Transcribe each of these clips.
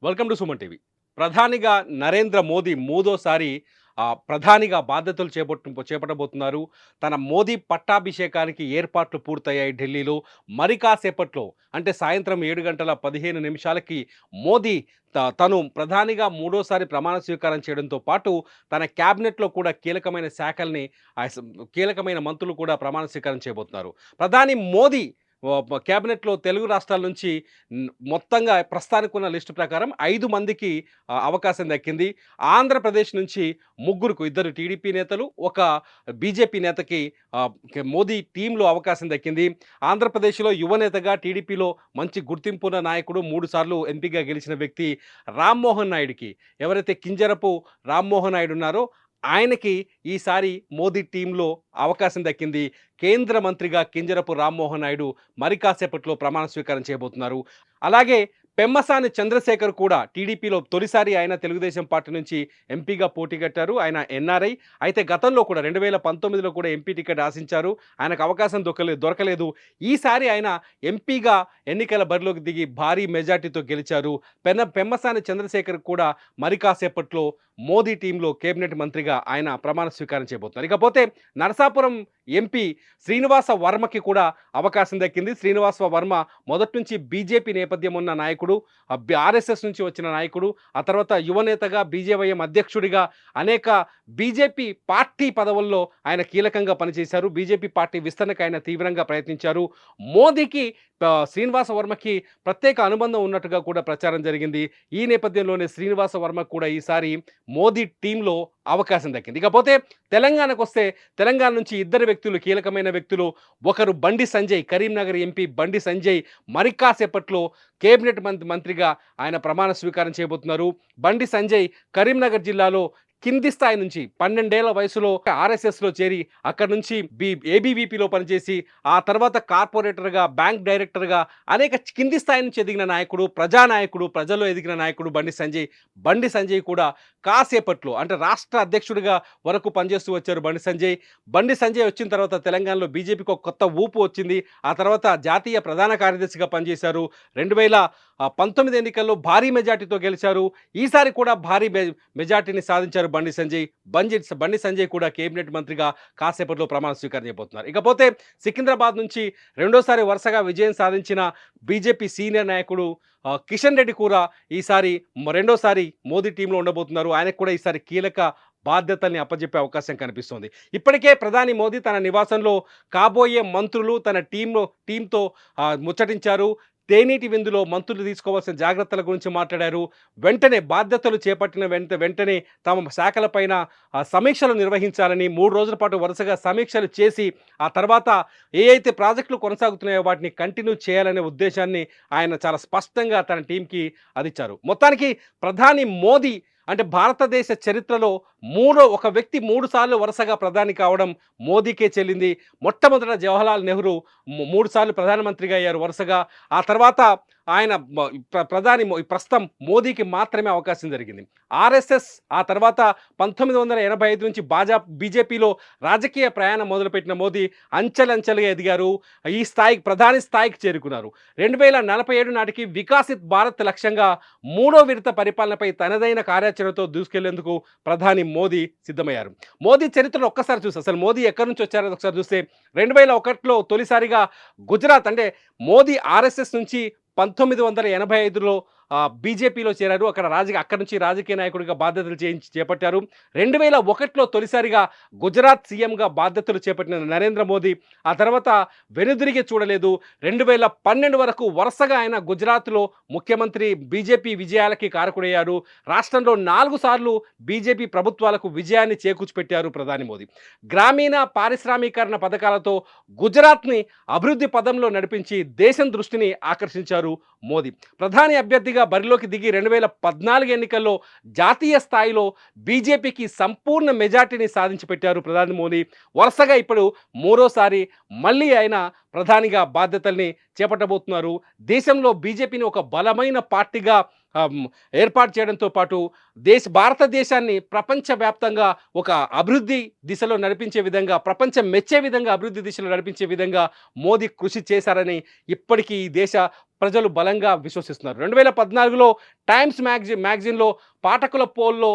Welcome to Suman TV. ప్రధానిగా నరేంద్ర మోదీ మూడోసారి ప్రధానిగా బాధ్యతలు చేపట్టబోతున్నారు. తన మోదీ పట్టాభిషేకానికి ఏర్పాట్లు పూర్తయ్యాయి ఢిల్లీలో. మరి కాసేపట్లో అంటే సాయంత్రం 7:15 మోదీ తను ప్రధానిగా మూడోసారి ప్రమాణ స్వీకారం చేయడంతో పాటు తన క్యాబినెట్‌లో కూడా కీలకమైన శాఖల్ని కీలకమైన మంత్రులు కూడా ప్రమాణ స్వీకారం చేయబోతున్నారు. ప్రధాని మోదీ క్యాబినెట్‌లో తెలుగు రాష్ట్రాల నుంచి మొత్తంగా ప్రస్తుతానికున్న లిస్టు ప్రకారం 5 మందికి అవకాశం దక్కింది. ఆంధ్రప్రదేశ్ నుంచి ముగ్గురుకు, ఇద్దరు టీడీపీ నేతలు, ఒక బీజేపీ నేతకి మోదీ టీంలో అవకాశం దక్కింది. ఆంధ్రప్రదేశ్‌లో యువనేతగా టీడీపీలో మంచి గుర్తింపున్న నాయకుడు, 3 సార్లు ఎంపీగా గెలిచిన వ్యక్తి రామ్మోహన్ నాయుడుకి, ఎవరైతే కింజరపు రామ్మోహన్ నాయుడు ఉన్నారో ఆయనకి ఈసారి మోదీ టీంలో అవకాశం దక్కింది. కేంద్ర మంత్రిగా కింజరపు రామ్మోహన్ నాయుడు మరి కాసేపట్లో ప్రమాణ స్వీకారం చేయబోతున్నారు. అలాగే పెమ్మసాని చంద్రశేఖర్ కూడా టీడీపీలో తొలిసారి ఆయన తెలుగుదేశం పార్టీ నుంచి ఎంపీగా పోటీ కట్టారు. ఆయన ఎన్ఆర్ఐ. అయితే గతంలో కూడా 2019లో కూడా ఎంపీ టికెట్ ఆశించారు. ఆయనకు అవకాశం దొరకలేదు. ఈసారి ఆయన ఎంపీగా ఎన్నికల బరిలోకి దిగి భారీ మెజార్టీతో గెలిచారు. పెమ్మసాని చంద్రశేఖర్ కూడా మరి కాసేపట్లో మోదీ టీంలో కేబినెట్ మంత్రిగా ఆయన ప్రమాణ స్వీకారం చేయబోతున్నారు. ఇకపోతే నరసాపురం ఎంపీ శ్రీనివాస వర్మకి కూడా అవకాశం దక్కింది. శ్రీనివాస వర్మ మొదటి నుంచి బీజేపీ నేపథ్యం ఉన్న నాయకుడు, ఆర్ఎస్ఎస్ నుంచి వచ్చిన నాయకుడు. ఆ తర్వాత యువనేతగా, బీజేవైఎం అధ్యక్షుడిగా అనేక బీజేపీ పార్టీ పదవుల్లో ఆయన కీలకంగా పనిచేశారు. బీజేపీ పార్టీ విస్తరణకు ఆయన తీవ్రంగా ప్రయత్నించారు. మోదీకి శ్రీనివాస వర్మకి ప్రత్యేక అనుబంధం ఉన్నట్టుగా కూడా ప్రచారం జరిగింది. ఈ నేపథ్యంలోనే శ్రీనివాస వర్మకు కూడా ఈసారి మోదీ టీంలో అవకాశం దక్కింది. ఇకపోతే తెలంగాణకు వస్తే, తెలంగాణ నుంచి ఇద్దరు వ్యక్తులు, కీలకమైన వ్యక్తులు. ఒకరు బండి సంజయ్, కరీంనగర్ ఎంపీ బండి సంజయ్ మరి కాసేపట్లో కేబినెట్ మంత్రిగా ఆయన ప్రమాణ స్వీకారం చేయబోతున్నారు. బండి సంజయ్ కరీంనగర్ జిల్లాలో కింది స్థాయి నుంచి 12 ఏళ్ల వయసులో ఆర్ఎస్ఎస్లో చేరి అక్కడి నుంచి ఏబీవీపీలో పనిచేసి ఆ తర్వాత కార్పొరేటర్గా, బ్యాంక్ డైరెక్టర్గా అనేక కింది స్థాయి నుంచి ఎదిగిన నాయకుడు, ప్రజానాయకుడు, ప్రజల్లో ఎదిగిన నాయకుడు బండి సంజయ్. బండి సంజయ్ కూడా కాసేపట్లో అంటే రాష్ట్ర అధ్యక్షుడిగా వరకు పనిచేస్తూ వచ్చారు బండి సంజయ్. బండి సంజయ్ వచ్చిన తర్వాత తెలంగాణలో బీజేపీకి ఒక కొత్త ఊపు వచ్చింది. ఆ తర్వాత జాతీయ ప్రధాన కార్యదర్శిగా పనిచేశారు. 2019 ఎన్నికల్లో భారీ మెజార్టీతో గెలిచారు. ఈసారి కూడా భారీ మెజార్టీని సాధించారు బండి సంజయ్. బండి సంజయ్ కూడా కేబినెట్ మంత్రిగా కాసేపట్లో ప్రమాణ స్వీకారం చేయబోతున్నారు. ఇకపోతే సికింద్రాబాద్ నుంచి రెండోసారి వరుసగా విజయం సాధించిన బీజేపీ సీనియర్ నాయకుడు కిషన్ రెడ్డి కూడా ఈసారి రెండోసారి మోదీ టీంలో ఉండబోతున్నారు. ఆయనకు కూడా ఈసారి కీలక బాధ్యతల్ని అప్పజెప్పే అవకాశం కనిపిస్తోంది. ఇప్పటికే ప్రధాని మోదీ తన నివాసంలో కాబోయే మంత్రులు తన టీంతో ముచ్చటించారు. తేనీటి విందులో మంత్రులు తీసుకోవాల్సిన జాగ్రత్తల గురించి మాట్లాడారు. వెంటనే బాధ్యతలు చేపట్టిన వెంటనే తమ శాఖలపైన సమీక్షలు నిర్వహించాలని, 3 రోజుల పాటు వరుసగా సమీక్షలు చేసి ఆ తర్వాత ఏ అయితే ప్రాజెక్టులు కొనసాగుతున్నాయో వాటిని కంటిన్యూ చేయాలనే ఉద్దేశాన్ని ఆయన చాలా స్పష్టంగా తన టీంకి అదిచ్చారు. మొత్తానికి ప్రధాని మోదీ అంటే భారతదేశ చరిత్రలో ఒక వ్యక్తి 3 సార్లు వరుసగా ప్రధాని కావడం మోదీకే చెల్లింది. మొట్టమొదట జవహర్లాల్ నెహ్రూ 3 సార్లు ప్రధానమంత్రిగా అయ్యారు వరుసగా. ఆ తర్వాత ఆయన ప్రస్తుతం మోదీకి మాత్రమే అవకాశం జరిగింది. ఆర్ఎస్ఎస్ ఆ తర్వాత 1985 నుంచి బీజేపీలో రాజకీయ ప్రయాణం మొదలుపెట్టిన మోదీ అంచెలంచెలుగా ఎదిగారు. ఈ ప్రధాని స్థాయికి చేరుకున్నారు. 2047 నాటికి వికసిత్ భారత్ లక్ష్యంగా 3వ విడత పరిపాలనపై తనదైన కార్యాచరణతో దూసుకెళ్లేందుకు ప్రధాని మోదీ సిద్ధమయ్యారు. మోదీ చరిత్రలో ఒక్కసారి చూస్తే, అసలు మోదీ ఎక్కడి నుంచి వచ్చారో ఒకసారి చూస్తే, 2001లో తొలిసారిగా గుజరాత్ అంటే మోదీ ఆర్ఎస్ఎస్ నుంచి 1985లో బీజేపీలో చేరారు. అక్కడి నుంచి రాజకీయ నాయకుడిగా బాధ్యతలు చేపట్టారు. 2001లో తొలిసారిగా గుజరాత్ సీఎంగా బాధ్యతలు చేపట్టిన నరేంద్ర మోదీ ఆ తర్వాత వెనుదిరిగి చూడలేదు. 2012 వరకు వరుసగా ఆయన గుజరాత్లో ముఖ్యమంత్రి, బీజేపీ విజయాలకి కారకుడయ్యారు. రాష్ట్రంలో 4 సార్లు బీజేపీ ప్రభుత్వాలకు విజయాన్ని చేకూర్చిపెట్టారు ప్రధాని మోదీ. గ్రామీణ పారిశ్రామీకరణ పథకాలతో గుజరాత్ని అభివృద్ధి పదంలో నడిపించి దేశం దృష్టిని ఆకర్షించారు మోదీ. ప్రధాని అభ్యర్థిగా బరిలోకి దిగి 2014 ఎన్నికల్లో జాతీయ స్థాయిలో బీజేపీకి సంపూర్ణ మెజార్టీని సాధించి పెట్టారు ప్రధాని మోదీ. వరుసగా ఇప్పుడు 3వసారి మళ్ళీ ఆయన ప్రధానిగా బాధ్యతల్ని చేపట్టబోతున్నారు. దేశంలో బీజేపీని ఒక బలమైన పార్టీగా ఏర్పాటు చేయడంతో పాటు భారతదేశాన్ని ప్రపంచవ్యాప్తంగా ఒక అభివృద్ధి దిశలో నడిపించే విధంగా, ప్రపంచం మెచ్చే విధంగా అభివృద్ధి దిశలో నడిపించే విధంగా మోదీ కృషి చేశారని ఇప్పటికీ ఈ దేశ ప్రజలు బలంగా విశ్వసిస్తున్నారు. 2014లో టైమ్స్ మ్యాగజైన్‌లో పాఠకుల పోల్‌లో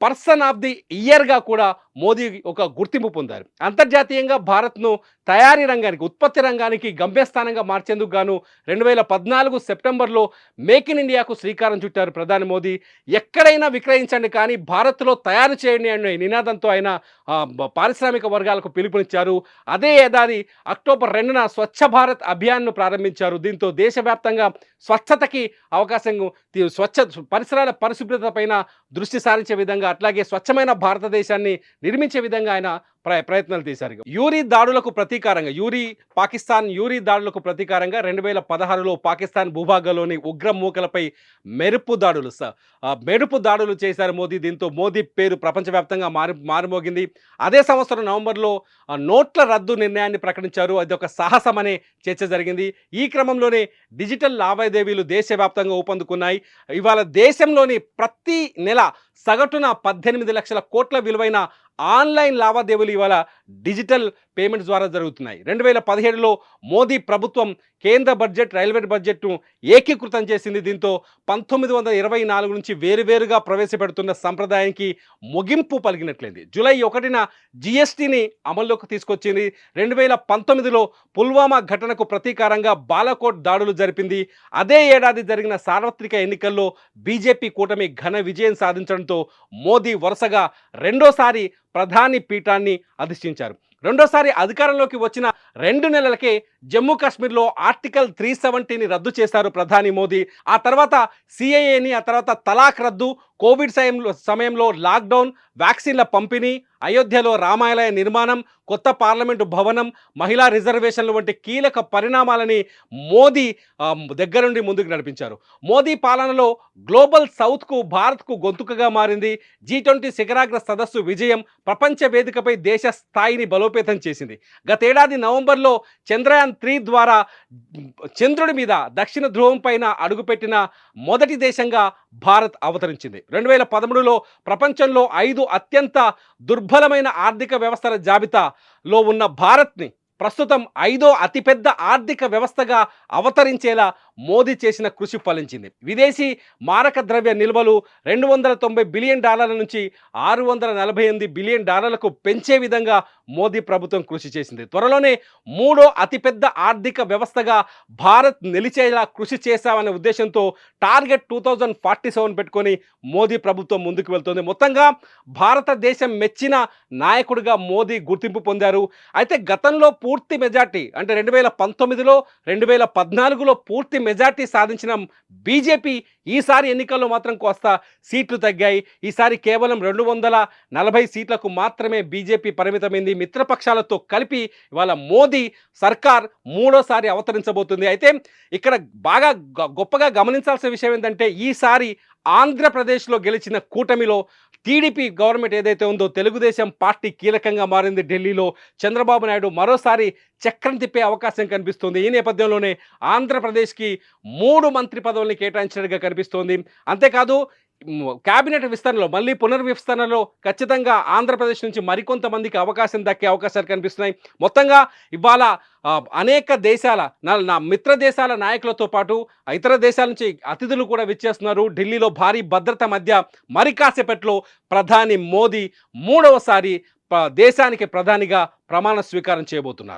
పర్సన్ ఆఫ్ ది ఇయర్‌గా కూడా మోదీ ఒక గుర్తింపు పొందారు. అంతర్జాతీయంగా భారత్‌ను తయారీ రంగానికి, ఉత్పత్తి రంగానికి గమ్యస్థానంగా మార్చేందుకు గాను 2014 సెప్టెంబర్‌లో మేక్ ఇన్ ఇండియాకు శ్రీకారం చుట్టారు ప్రధాని మోదీ. ఎక్కడైనా విక్రయించండి కానీ భారత్‌లో తయారు చేయండి అనే నినాదంతో ఆయన పారిశ్రామిక వర్గాలకు పిలుపునిచ్చారు. అదే ఏడాది అక్టోబర్ 2న స్వచ్ఛ భారత్ అభియాన్‌ను ప్రారంభించారు. దీంతో దేశవ్యాప్తంగా స్వచ్ఛతకి అవకాశం స్వచ్ఛ పరిసరాల పరిశుభ్రత పైన దృష్టి సారించే విధంగా, అట్లాగే స్వచ్ఛమైన భారతదేశాన్ని నిర్మించే విధంగా ఆయన ప్రయత్నాలు చేశారు. పాకిస్తాన్ యూరీ దాడులకు ప్రతీకారంగా 2016లో పాకిస్తాన్ భూభాగంలోని ఉగ్ర మూకలపై మెరుపు దాడులు చేశారు మోదీ. దీంతో మోదీ పేరు ప్రపంచవ్యాప్తంగా మారుమోగింది. అదే సంవత్సరం నవంబర్లో నోట్ల రద్దు నిర్ణయాన్ని ప్రకటించారు. అది ఒక సాహసం అనే చర్చ జరిగింది. ఈ క్రమంలోనే డిజిటల్ లావాదేవీలు దేశవ్యాప్తంగా ఊపందుకున్నాయి. ఇవాళ దేశంలోని ప్రతి నెల సగటున 18 లక్షల కోట్ల విలువైన ఆన్లైన్ లావాదేవీలు ఇవాళ డిజిటల్ పేమెంట్స్ ద్వారా జరుగుతున్నాయి. 2017లో మోదీ ప్రభుత్వం కేంద్ర బడ్జెట్, రైల్వే బడ్జెట్ను ఏకీకృతం చేసింది. దీంతో 1924 నుంచి వేరువేరుగా ప్రవేశపెడుతున్న సంప్రదాయానికి ముగింపు పలికినట్లయింది. జూలై 1న జీఎస్టీని అమల్లోకి తీసుకొచ్చింది. 2019లో పుల్వామా ఘటనకు ప్రతీకారంగా బాలాకోట్ దాడులు జరిపింది. అదే ఏడాది జరిగిన సార్వత్రిక ఎన్నికల్లో బీజేపీ కూటమి ఘన విజయం సాధించడంతో మోదీ వరుసగా రెండోసారి ప్రధాని పీఠాన్ని అధిష్ఠించారు. రెండోసారి అధికారంలోకి వచ్చిన 2 నెలలకే జమ్మూ కాశ్మీర్లో ఆర్టికల్ 370ని రద్దు చేశారు ప్రధాని మోదీ. ఆ తర్వాత సిఏఏని, ఆ తర్వాత తలాక్ రద్దు, కోవిడ్ సమయంలో లాక్డౌన్, వ్యాక్సిన్ల పంపిణీ, అయోధ్యలో రామాలయ నిర్మాణం, కొత్త పార్లమెంటు భవనం, మహిళా రిజర్వేషన్లు వంటి కీలక పరిణామాలని మోదీ దగ్గరుండి ముందుకు నడిపించారు. మోదీ పాలనలో గ్లోబల్ సౌత్కు, భారత్కు గొంతుకగా మారింది. G20 శిఖరాగ్ర సదస్సు విజయం ప్రపంచ వేదికపై దేశ స్థాయిని బలోపేతం చేసింది. గతేడాది నవంబర్లో చంద్రయాన్ 3 ద్వారా చంద్రుడి మీద దక్షిణ ధ్రువం పైన అడుగుపెట్టిన మొదటి దేశంగా భారత్ అవతరించింది. 2013లో ప్రపంచంలో 5 అత్యంత దుర్బలమైన ఆర్థిక వ్యవస్థల జాబితాలో ఉన్న భారత్ని ప్రస్తుతం 5వ అతిపెద్ద ఆర్థిక వ్యవస్థగా అవతరించేలా మోదీ చేసిన కృషి ఫలించింది. విదేశీ మారక ద్రవ్య నిల్వలు $290 బిలియన్ నుంచి $648 బిలియన్ పెంచే విధంగా మోదీ ప్రభుత్వం కృషి చేసింది. త్వరలోనే 3వ అతిపెద్ద ఆర్థిక వ్యవస్థగా భారత్ నిలిచేలా కృషి చేశామనే ఉద్దేశంతో టార్గెట్ 2047 పెట్టుకొని మోదీ ప్రభుత్వం ముందుకు వెళ్తుంది. మొత్తంగా భారతదేశం మెచ్చిన నాయకుడిగా మోదీ గుర్తింపు పొందారు. అయితే గతంలో పూర్తి మెజార్టీ, అంటే 2019లో 2014లో పూర్తి మెజార్టీ సాధించిన బీజేపీ ఈసారి ఎన్నికల్లో మాత్రం కోస్త సీట్లు తగ్గాయి. ఈసారి కేవలం 240 సీట్లకు మాత్రమే బీజేపీ పరిమితమైంది. మిత్రపక్షాలతో కలిపి ఇవాళ మోదీ సర్కార్ మూడోసారి అవతరించబోతుంది. అయితే ఇక్కడ బాగా గొప్పగా గమనించాల్సిన విషయం ఏంటంటే, ఈసారి ఆంధ్రప్రదేశ్లో గెలిచిన కూటమిలో టీడీపీ గవర్నమెంట్ ఏదైతే ఉందో, తెలుగుదేశం పార్టీ కీలకంగా మారింది. ఢిల్లీలో చంద్రబాబు నాయుడు మరోసారి చక్రం తిప్పే అవకాశం కనిపిస్తుంది. ఈ నేపథ్యంలోనే ఆంధ్రప్రదేశ్కి 3 మంత్రి పదవుల్ని కేటాయించినట్టుగా కనిపిస్తోంది. అంతేకాదు క్యాబినెట్ విస్తరణలో, మళ్ళీ పునర్విస్తరణలో ఖచ్చితంగా ఆంధ్రప్రదేశ్ నుంచి మరికొంతమందికి అవకాశం దక్కే అవకాశాలు కనిపిస్తున్నాయి. మొత్తంగా ఇవాళ అనేక దేశాల నా మిత్ర దేశాల నాయకులతో పాటు ఇతర దేశాల నుంచి అతిథులు కూడా విచ్చేస్తున్నారు. ఢిల్లీలో భారీ భద్రత మధ్య మరి కాసేపట్లో ప్రధాని మోదీ 3వసారి దేశానికి ప్రధానిగా ప్రమాణ స్వీకారం చేయబోతున్నారు.